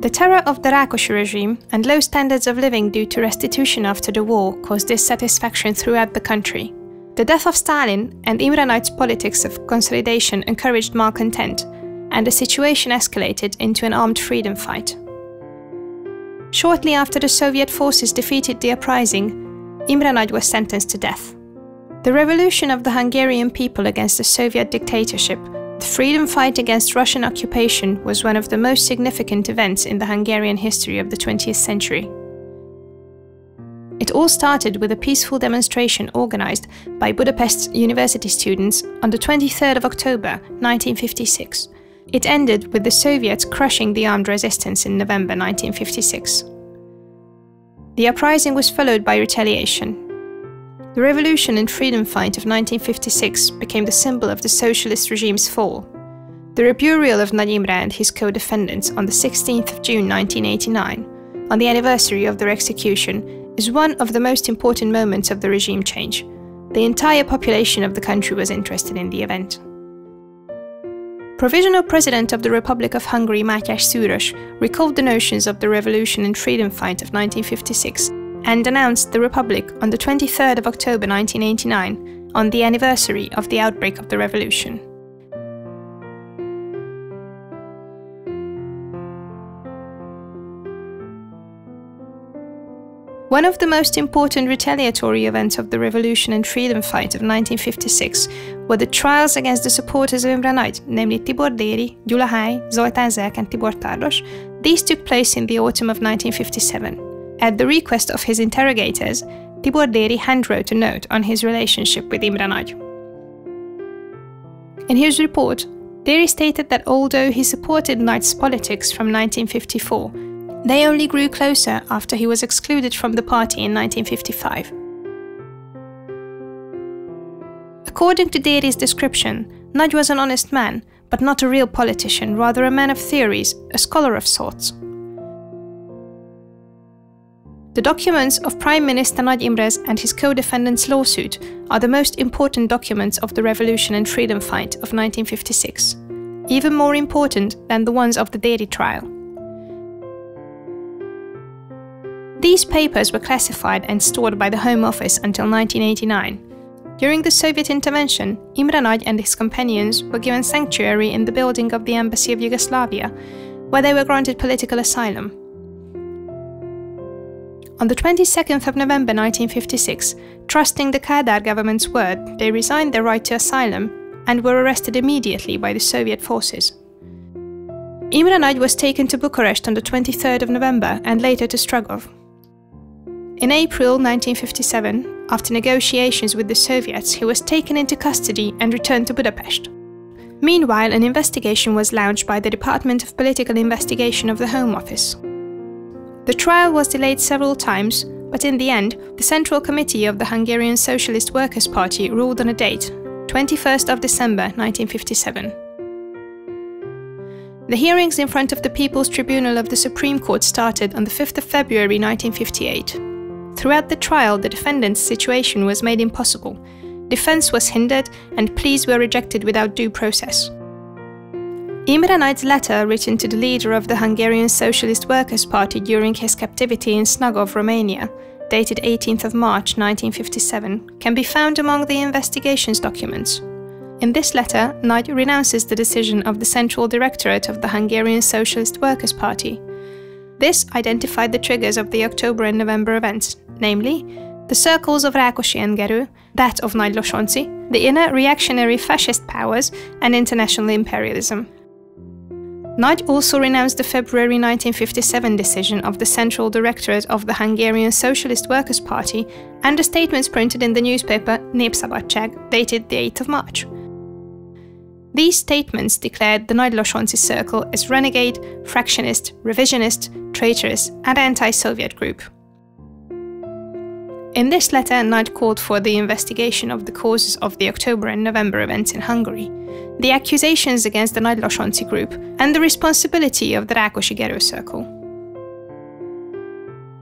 The terror of the Rákosi regime and low standards of living due to restitution after the war caused dissatisfaction throughout the country. The death of Stalin and Imre Nagy's politics of consolidation encouraged malcontent, and the situation escalated into an armed freedom fight. Shortly after the Soviet forces defeated the uprising, Imre Nagy was sentenced to death. The revolution of the Hungarian people against the Soviet dictatorship, the freedom fight against Russian occupation, was one of the most significant events in the Hungarian history of the 20th century. It all started with a peaceful demonstration organized by Budapest's university students on the 23rd of October 1956. It ended with the Soviets crushing the armed resistance in November 1956. The uprising was followed by retaliation. The revolution and freedom fight of 1956 became the symbol of the socialist regime's fall. The reburial of Nagy Imre and his co-defendants on the 16th of June 1989, on the anniversary of their execution, is one of the most important moments of the regime change. The entire population of the country was interested in the event. Provisional President of the Republic of Hungary Mátyás Szűrös recalled the notions of the revolution and freedom fight of 1956 and announced the Republic on the 23rd of October 1989, on the anniversary of the outbreak of the revolution. One of the most important retaliatory events of the revolution and freedom fight of 1956 were the trials against the supporters of Imre Nagy, namely Tibor Déri, Gyula Háj, Zoltán Zelk and Tibor Tarlos. These took place in the autumn of 1957. At the request of his interrogators, Tibor Déri handwrote a note on his relationship with Imre Nagy. In his report, Déri stated that although he supported Nagy's politics from 1954, they only grew closer after he was excluded from the party in 1955. According to Déri's description, Nagy was an honest man, but not a real politician, rather a man of theories, a scholar of sorts. The documents of Prime Minister Nagy Imre's and his co-defendants' lawsuit are the most important documents of the revolution and freedom fight of 1956, even more important than the ones of the Déri trial. These papers were classified and stored by the Home Office until 1989. During the Soviet intervention, Imre Nagy and his companions were given sanctuary in the building of the Embassy of Yugoslavia, where they were granted political asylum. On the 22nd of November 1956, trusting the Kádár government's word, they resigned their right to asylum and were arrested immediately by the Soviet forces. Imre Nagy was taken to Bucharest on the 23rd of November and later to Stragov. In April 1957, after negotiations with the Soviets, he was taken into custody and returned to Budapest. Meanwhile, an investigation was launched by the Department of Political Investigation of the Home Office. The trial was delayed several times, but in the end, the Central Committee of the Hungarian Socialist Workers' Party ruled on a date, 21st of December 1957. The hearings in front of the People's Tribunal of the Supreme Court started on the 5th of February 1958. Throughout the trial, the defendant's situation was made impossible. Defense was hindered and pleas were rejected without due process. Imre Nagy's letter written to the leader of the Hungarian Socialist Workers' Party during his captivity in Snagov, Romania, dated 18th of March 1957, can be found among the investigation's documents. In this letter, Nagy renounces the decision of the Central Directorate of the Hungarian Socialist Workers' Party. This identified the triggers of the October and November events, namely, the circles of Rákosi and Gerő, that of Nagy Losonci, the inner reactionary fascist powers, and international imperialism. Nagy also renounced the February 1957 decision of the Central Directorate of the Hungarian Socialist Workers' Party and the statements printed in the newspaper Népszabadság, dated the 8th of March. These statements declared the Nagy Losonci circle as renegade, fractionist, revisionist, traitorous, and anti-Soviet group. In this letter, Nagy called for the investigation of the causes of the October and November events in Hungary, the accusations against the Nagy Losonci group, and the responsibility of the Rákosi-Gerő circle.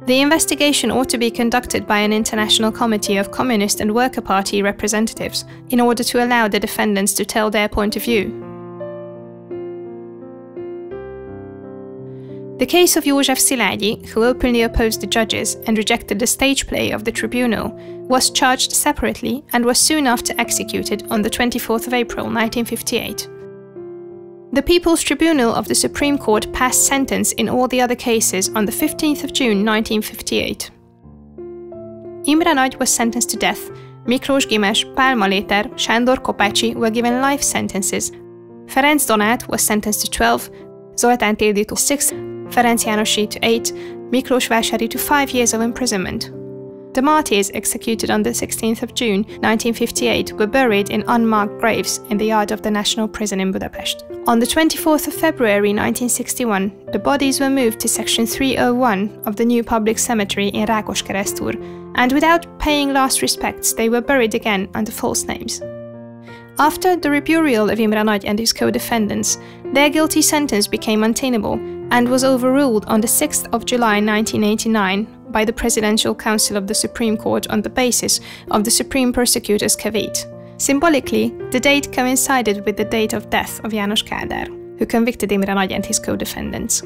The investigation ought to be conducted by an international committee of Communist and Worker Party representatives in order to allow the defendants to tell their point of view. The case of József Szilágyi, who openly opposed the judges and rejected the stage play of the tribunal, was charged separately and was soon after executed on the 24th of April 1958. The People's Tribunal of the Supreme Court passed sentence in all the other cases on the 15th of June 1958. Imre Nagy was sentenced to death, Miklós Gimes, Pál Maléter, Sándor Kopácsi were given life sentences, Ferenc Donát was sentenced to 12, Zoltán Tildi to 6, Ferenc Jánosi to 8, Miklós Vásári to 5 years of imprisonment. The martyrs executed on the 16th of June 1958 were buried in unmarked graves in the yard of the National Prison in Budapest. On the 24th of February 1961, the bodies were moved to Section 301 of the new public cemetery in Rákoskeresztúr, and without paying last respects, they were buried again under false names. After the reburial of Imre Nagy and his co-defendants, their guilty sentence became untenable and was overruled on the 6th of July 1989 by the Presidential Council of the Supreme Court on the basis of the Supreme Prosecutor's caveat. Symbolically, the date coincided with the date of death of János Kádár, who convicted Imre Nagy and his co-defendants.